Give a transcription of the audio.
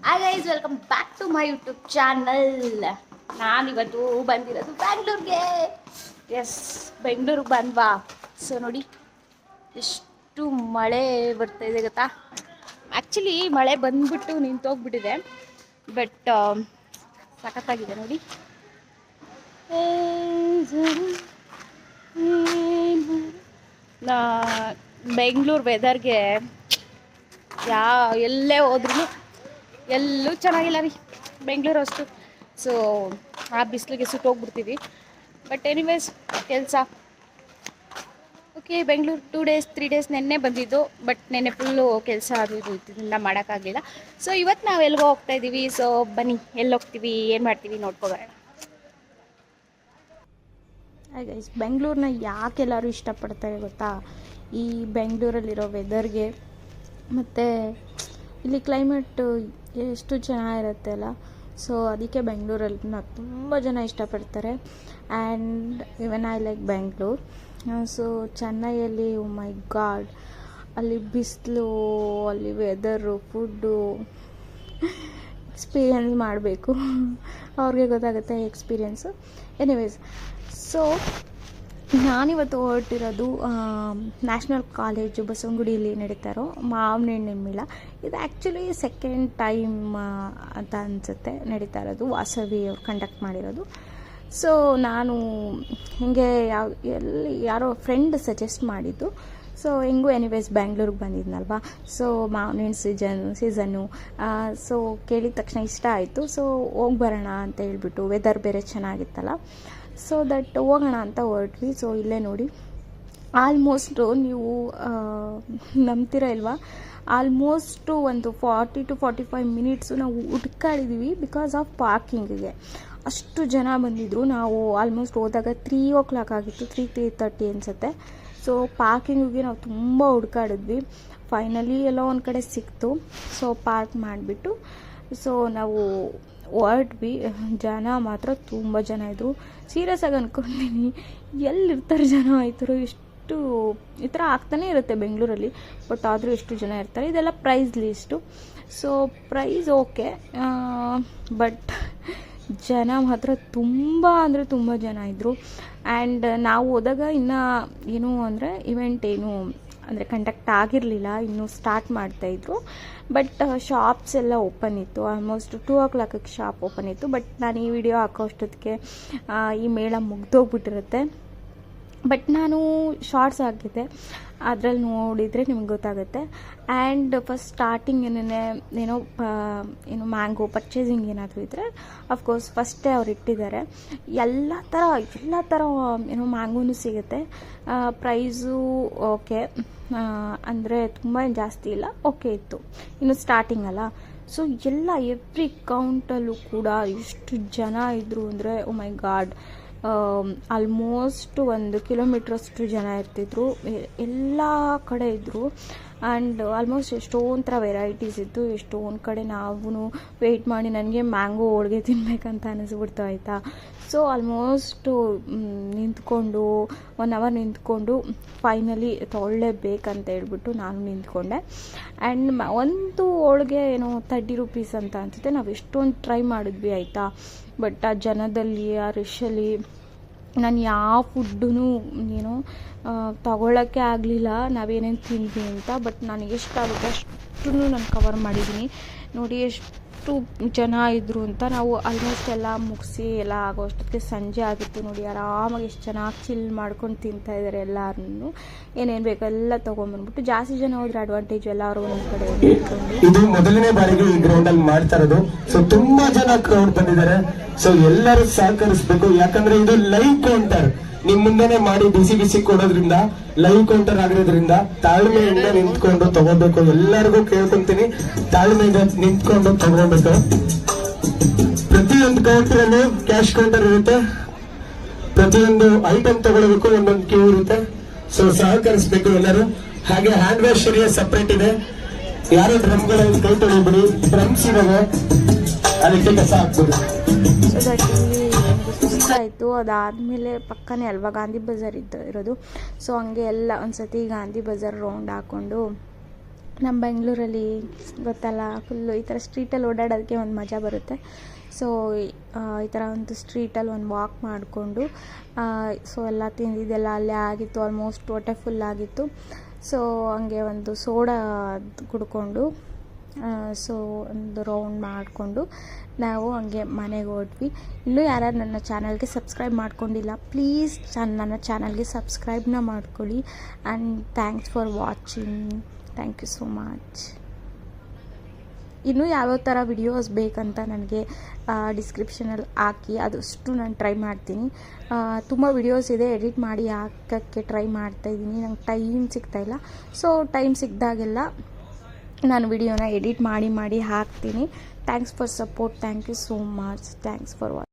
Hi guys, welcome back to my YouTube channel. ನಾನಿವತ್ತು ಬಂದಿರೋದು ಬ್ಯಾಂಗ್ಳೂರ್ಗೆ. S, ಬೆಂಗಳೂರಿಗೆ ಬಂದ್ವಾ. ಸೊ ನೋಡಿ ಎಷ್ಟು ಮಳೆ ಬರ್ತಾ ಇದೆ ಗೊತ್ತಾ. ಆ್ಯಕ್ಚುಲಿ ಮಳೆ ಬಂದ್ಬಿಟ್ಟು ನಿಂತೋಗ್ಬಿಟ್ಟಿದೆ, ಬಟ್ ಸಖತ್ತಾಗಿದೆ ನೋಡಿ. ಬೆಂಗಳೂರು ವೆದರ್ಗೆ ಎಲ್ಲೇ ಹೋದ್ರೂ ಎಲ್ಲೂ ಚೆನ್ನಾಗಿಲ್ಲ ರೀ ಬೆಂಗಳೂರು ಅಷ್ಟು. ಸೊ ಆ ಬಿಸಿಲಿಗೆ ಸುಟ್ಟೋಗ್ಬಿಡ್ತೀವಿ. ಬಟ್ ಎನಿವೇಸ್ ಕೆಲಸ ಓಕೆ. ಬೆಂಗಳೂರು 2 days 3 days ನೆನ್ನೆ ಬಂದಿದ್ದು, ಬಟ್ ನೆನ್ನೆ ಫುಲ್ಲು ಕೆಲಸ ಅದು ಇದು ಇದರಿಂದ ಮಾಡೋಕ್ಕಾಗಲಿಲ್ಲ. ಸೊ ಇವತ್ತು ನಾವು ಎಲ್ಲಿಗೋ ಹೋಗ್ತಾ ಇದ್ದೀವಿ. ಸೊ ಬನ್ನಿ, ಎಲ್ಲಿ ಹೋಗ್ತೀವಿ, ಏನು ಮಾಡ್ತೀವಿ ನೋಡ್ಕೊಬರೋಣ. ಹಾಯ್ ಗೈಸ್, ಬೆಂಗಳೂರನ್ನ ಯಾಕೆಲ್ಲರೂ ಇಷ್ಟಪಡ್ತಾರೆ ಗೊತ್ತಾ? ಈ ಬೆಂಗಳೂರಲ್ಲಿರೋ ವೆದರ್ಗೆ, ಮತ್ತು ಇಲ್ಲಿ ಕ್ಲೈಮೇಟು ಎಷ್ಟು ಚೆನ್ನಾಗಿರುತ್ತೆ ಅಲ್ಲ. ಸೊ ಅದಕ್ಕೆ ಬೆಂಗಳೂರಲ್ಲಿ ತುಂಬ ಜನ ಇಷ್ಟಪಡ್ತಾರೆ. And even I like Bengaluru. So ಚೆನ್ನೈಯಲ್ಲಿ ಓ ಮೈ ಗಾಡ್, ಅಲ್ಲಿ ಬಿಸಿಲು, ಅಲ್ಲಿ ವೆದರು, ಫುಡ್ಡು ಎಕ್ಸ್ಪೀರಿಯನ್ಸ್ ಮಾಡಬೇಕು, ಅವ್ರಿಗೆ ಗೊತ್ತಾಗುತ್ತೆ ಎಕ್ಸ್ಪೀರಿಯೆನ್ಸು. ಎನಿವೇಸ್, ಸೊ ನಾನಿವತ್ತು ಹೊರಟಿರೋದು ನ್ಯಾಷನಲ್ ಕಾಲೇಜು ಬಸವನಗುಡಿಯಲ್ಲಿ ನಡೀತಾರೋ ಮಾವಿನ ಹಣ್ಣಿನ ಮೇಳ. ಇದು ಆ್ಯಕ್ಚುಲಿ ಸೆಕೆಂಡ್ ಟೈಮ್ ಅಂತ ಅನಿಸುತ್ತೆ ನಡೀತಾ ಇರೋದು. ವಾಸವಿ ಅವ್ರು ಕಂಡಕ್ಟ್ ಮಾಡಿರೋದು. ಸೊ ನಾನು ಹೀಗೆ ಯಾರೋ ಫ್ರೆಂಡ್ ಸಜೆಸ್ಟ್ ಮಾಡಿದ್ದು. ಸೊ ಹೆಂಗೂ ಎನಿವೇಸ್ ಬ್ಯಾಂಗ್ಳೂರಿಗೆ ಬಂದಿದ್ನಲ್ವಾ, ಸೊ ಮಾವಿನ ಹಣ್ಣು ಸೀಸನ್ನು. ಸೊ ಕೇಳಿದ ತಕ್ಷಣ ಇಷ್ಟ ಆಯಿತು. ಸೊ ಹೋಗಿ ಬರೋಣ ಅಂತ ಹೇಳ್ಬಿಟ್ಟು, ವೆದರ್ ಬೇರೆ ಚೆನ್ನಾಗಿತ್ತಲ್ಲ, ಸೊ ದಟ್ ಹೋಗೋಣ ಅಂತ ಹೊರಟ್ವಿ. ಸೊ ಇಲ್ಲೇ ನೋಡಿ, ಆಲ್ಮೋಸ್ಟು ನೀವು ನಂಬ್ತೀರಾ ಇಲ್ವಾ, ಆಲ್ಮೋಸ್ಟು ಒಂದು 40 to 45 minutes ನಾವು ಹುಡ್ಕಾಡಿದ್ದೀವಿ ಬಿಕಾಸ್ ಆಫ್ ಪಾರ್ಕಿಂಗಿಗೆ. ಅಷ್ಟು ಜನ ಬಂದಿದ್ದರು. ನಾವು ಆಲ್ಮೋಸ್ಟ್ ಹೋದಾಗ 3 o'clock ಆಗಿತ್ತು, 3:30 ಅನಿಸುತ್ತೆ. ಸೊ ಪಾರ್ಕಿಂಗಿಗೆ ನಾವು ತುಂಬ ಹುಡ್ಕಾಡಿದ್ವಿ. ಫೈನಲಿ ಎಲ್ಲೋ ಒಂದು ಕಡೆ ಸಿಕ್ತು. ಸೊ ಪಾರ್ಕ್ ಮಾಡಿಬಿಟ್ಟು ಸೊ ನಾವು ಹೊರಟ್ವಿ. ಜನ ಮಾತ್ರ ತುಂಬ ಜನ ಇದ್ದರು. ಸೀರಿಯಸ್ ಆಗಿ ಅಂದ್ಕೊಂಡಿನಿ, ಎಲ್ಲಿರ್ತಾರೆ ಜನ ಆಯ್ತರು, ಇಷ್ಟು ಈ ಥರ ಆಗ್ತಾನೇ ಇರುತ್ತೆ ಬೆಂಗಳೂರಲ್ಲಿ. ಬಟ್ ಆದರೂ ಎಷ್ಟು ಜನ ಇರ್ತಾರೆ. ಇದೆಲ್ಲ price list. So price okay, but ಜನ ಮಾತ್ರ ತುಂಬ ಅಂದರೆ ತುಂಬ ಜನ ಇದ್ದರು. ಆ್ಯಂಡ್ ನಾವು ಹೋದಾಗ ಇನ್ನೂ ಏನು ಅಂದರೆ ಇವೆಂಟ್ ಏನು ಅಂದರೆ ಕಂಡಕ್ಟ್ ಆಗಿರಲಿಲ್ಲ, ಇನ್ನೂ ಸ್ಟಾರ್ಟ್ ಮಾಡ್ತಾಯಿದ್ರು. ಬಟ್ ಶಾಪ್ಸ್ ಎಲ್ಲ ಓಪನ್ ಇತ್ತು. ಆಲ್ಮೋಸ್ಟ್ 2 o'clock ಶಾಪ್ ಓಪನ್ ಇತ್ತು. ಬಟ್ ನಾನು ಈ ವಿಡಿಯೋ ಹಾಕೋ ಅಷ್ಟೊತ್ತಿಗೆ ಈ ಮೇಳ ಮುಗ್ದೋಗ್ಬಿಟ್ಟಿರುತ್ತೆ. ಬಟ್ ನಾನು ಶಾರ್ಟ್ಸ್ ಹಾಕಿದ್ದೆ, ಅದ್ರಲ್ಲಿ ನೋಡಿದರೆ ನಿಮ್ಗೆ ಗೊತ್ತಾಗುತ್ತೆ. ಆ್ಯಂಡ್ ಫಸ್ಟ್ ಸ್ಟಾರ್ಟಿಂಗ್ ಏನೋ ಮ್ಯಾಂಗೋ ಪರ್ಚೇಸಿಂಗ್ ಏನಾದರೂ ಇದ್ದರೆ ಅಫ್ಕೋರ್ಸ್ ಫಸ್ಟೇ ಅವ್ರು ಇಟ್ಟಿದ್ದಾರೆ. ಎಲ್ಲ ಥರ ಏನೋ ಮ್ಯಾಂಗೋನು ಸಿಗುತ್ತೆ. ಪ್ರೈಸು ಓಕೆ, ಅಂದರೆ ತುಂಬ ಜಾಸ್ತಿ ಇಲ್ಲ, ಓಕೆ ಇತ್ತು. ಇನ್ನು ಸ್ಟಾರ್ಟಿಂಗ್ ಅಲ್ಲ. ಸೊ ಎಲ್ಲ ಎವ್ರಿ ಕೌಂಟಲ್ಲೂ ಕೂಡ ಎಷ್ಟು ಜನ ಇದ್ದರು ಅಂದರೆ ಓ ಮೈ ಗಾಡ್, ಆಲ್ಮೋಸ್ಟ್ 1 kilometer ಜನ ಇರ್ತಿದ್ರು. ಎಲ್ಲ ಕಡೆ ಇದ್ದರು. ಆ್ಯಂಡ್ ಆಲ್ಮೋಸ್ಟ್ ಎಷ್ಟೊಂದು ಥರ ವೆರೈಟೀಸ್ ಇತ್ತು. ಎಷ್ಟೊಂದು ಕಡೆ ನಾವು ವೆಯ್ಟ್ ಮಾಡಿ ನನಗೆ ಮ್ಯಾಂಗೋ ಹೋಳಿಗೆ ತಿನ್ನಬೇಕಂತ ಅನ್ನಿಸ್ಬಿಡ್ತು ಆಯಿತಾ. ಸೊ ಆಲ್ಮೋಸ್ಟು ನಿಂತ್ಕೊಂಡು 1 hour ನಿಂತ್ಕೊಂಡು ಫೈನಲಿ ತೊಗೊಳ್ಳೇಬೇಕಂತ ಹೇಳ್ಬಿಟ್ಟು ನಾನು ನಿಂತ್ಕೊಂಡೆ. ಆ್ಯಂಡ್ ಒಂದು ಹೋಳಿಗೆ ಏನೋ 30 rupees ಅಂತ ಅನಿಸುತ್ತೆ. ನಾವು ಎಷ್ಟೊಂದು ಟ್ರೈ ಮಾಡಿದ್ವಿ ಆಯಿತಾ. ಬಟ್ ಆ ಜನದಲ್ಲಿ, ಆ ರಶಲ್ಲಿ ನಾನು ಯಾವ ಫುಡ್ಡೂ ಏನೋ ತಗೊಳ್ಳೋಕ್ಕೆ ಆಗಲಿಲ್ಲ, ನಾವೇನೇನು ತಿಂದ್ವಿ ಅಂತ. ಬಟ್ ನನಗೆ ಎಷ್ಟಾಗುತ್ತೆ ಅಷ್ಟನ್ನು ನಾನು ಕವರ್ ಮಾಡಿದ್ದೀನಿ. ನೋಡಿ ಎಷ್ಟು ಜನ ಇದ್ದರು ಅಂತ. ನಾವು ಆಲ್ಮೋಸ್ಟ್ ಎಲ್ಲ ಮುಗಿಸಿ ಎಲ್ಲ ಆಗೋ ಅಷ್ಟೊತ್ತಿಗೆ ಸಂಜೆ ಆಗಿತ್ತು. ನೋಡಿ ಆರಾಮಾಗಿ ಎಷ್ಟು ಚೆನ್ನಾಗಿ ಚಿಲ್ ಮಾಡ್ಕೊಂಡು ತಿಂತಾಯಿದ್ದಾರೆ ಎಲ್ಲರೂ. ಏನೇನು ಬೇಕೋ ಎಲ್ಲ ತೊಗೊಂಬಂದ್ಬಿಟ್ಟು. ಜಾಸ್ತಿ ಜನ ಹೋದ್ರೆ ಅಡ್ವಾಂಟೇಜ್, ಎಲ್ಲರೂ ಒಂದೊಂದು ಕಡೆ. ಇದು ಮೊದಲನೇ ಬಾರಿಗೆ ಈ ಗ್ರೌಂಡ್ ಅಲ್ಲಿ ಮಾಡ್ತಾ ಇರೋದು. ಸೊ ತುಂಬಾ ಜನ ಕ್ರೌಡ್ ಬಂದಿದ್ದಾರೆ. ಸೊ ಎಲ್ಲರೂ ಸಹಕರಿಸಬೇಕು, ಯಾಕಂದ್ರೆ ಇದು ಲೈವ್ ಕೌಂಟರ್. ನಿಮ್ ಮುಂದೆನೆ ಮಾಡಿ ಬಿಸಿ ಕೊಡೋದ್ರಿಂದ, ಲೈವ್ ಕೌಂಟರ್ ಆಗಿರೋದ್ರಿಂದ ತಾಳ್ಮೆಯಿಂದ ನಿಂತ್ಕೊಂಡು ತಗೋಬೇಕು. ಎಲ್ಲರಿಗೂ ಕೇಳ್ಕೊಂತೀನಿ, ತಾಳ್ಮೆಯಿಂದ ನಿಂತ್ಕೊಂಡು ತಗೋಬೇಕು. ಪ್ರತಿಯೊಂದು ಕೌಂಟರ್ ಅಲ್ಲೂ ಕ್ಯಾಶ್ ಕೌಂಟರ್ ಇರುತ್ತೆ. ಪ್ರತಿಯೊಂದು ಐಟಮ್ ತಗೊಳ್ಬೇಕು, ಒಂದೊಂದು ಕ್ಯೂ ಇರುತ್ತೆ. ಸೊ ಸಹಕರಿಸಬೇಕು ಎಲ್ಲರೂ. ಹಾಗೆ ಹ್ಯಾಂಡ್ ವಾಶ್ ಏರಿಯಾ ಸಪರೇಟ್ ಇದೆ. ಯಾರೋ ಡ್ರಮ್ಗಳಲ್ಲಿ ಕೈ ತೊಳಿಬಿಡಿ, ಡ್ರಮ್ಸ್ ಇದಾವೆ, ಅದಕ್ಕೆ ಕಸ ಹಾಕ್ಬೋದು. ಸುಸ್ತಾಯಿತು. ಅದಾದಮೇಲೆ ಪಕ್ಕನೇ ಅಲ್ವಾ ಗಾಂಧಿ ಬಜಾರ್ ಇರೋದು. ಸೊ ಹಂಗೆ ಎಲ್ಲ ಒಂದ್ಸತಿ ಗಾಂಧಿ ಬಜಾರ್ ರೌಂಡ್ ಹಾಕ್ಕೊಂಡು ನಮ್ಮ ಬೆಂಗಳೂರಲ್ಲಿ ಗೊತ್ತಲ್ಲ, ಫುಲ್ಲು ಈ ಥರ ಸ್ಟ್ರೀಟಲ್ಲಿ ಓಡಾಡೋದಕ್ಕೆ ಒಂದು ಮಜಾ ಬರುತ್ತೆ. ಸೊ ಈ ಥರ ಒಂದು ಸ್ಟ್ರೀಟಲ್ಲಿ ಒಂದು ವಾಕ್ ಮಾಡಿಕೊಂಡು ಸೊ ಎಲ್ಲ ತಿಂದಿದ್ದೆಲ್ಲ ಅಲ್ಲೇ ಆಗಿತ್ತು, ಆಲ್ಮೋಸ್ಟ್ ಹೊಟ್ಟೆ ಫುಲ್ ಆಗಿತ್ತು. ಸೊ ಹಂಗೆ ಒಂದು ಸೋಡಾ ಕುಡ್ಕೊಂಡು ಸೊ ಒಂದು ರೌಂಡ್ ಮಾಡಿಕೊಂಡು ನಾವು ಹಂಗೆ ಮನೆಗೆ ಹೊರಟ್ವಿ. ಇನ್ನೂ ಯಾರ್ಯಾರು ನನ್ನ ಚಾನಲ್ಗೆ ಸಬ್ಸ್ಕ್ರೈಬ್ ಮಾಡ್ಕೊಂಡಿಲ್ಲ, ಪ್ಲೀಸ್ ನನ್ನ ಚಾನಲ್ಗೆ ಸಬ್ಸ್ಕ್ರೈಬ್ನ ಮಾಡ್ಕೊಳ್ಳಿ. And thanks for watching. Thank you so much. ಇನ್ನೂ ಯಾವ್ಯಾವ ಥರ ವಿಡಿಯೋಸ್ ಬೇಕಂತ ನನಗೆ ಡಿಸ್ಕ್ರಿಪ್ಷನಲ್ಲಿ ಹಾಕಿ, ಅದಷ್ಟು ನಾನು ಟ್ರೈ ಮಾಡ್ತೀನಿ. ತುಂಬ ವಿಡಿಯೋಸ್ ಇದೆ, ಎಡಿಟ್ ಮಾಡಿ ಹಾಕೋಕ್ಕೆ ಟ್ರೈ ಮಾಡ್ತಾಯಿದ್ದೀನಿ. ನಂಗೆ ಟೈಮ್ ಸಿಗ್ತಾಯಿಲ್ಲ. ಸೊ ಟೈಮ್ ಸಿಕ್ಕಿದಾಗೆಲ್ಲ ನಾನು ವಿಡಿಯೋನ ಎಡಿಟ್ ಮಾಡಿ ಹಾಕ್ತೀನಿ. Thanks for support. Thank you so much. Thanks for watching.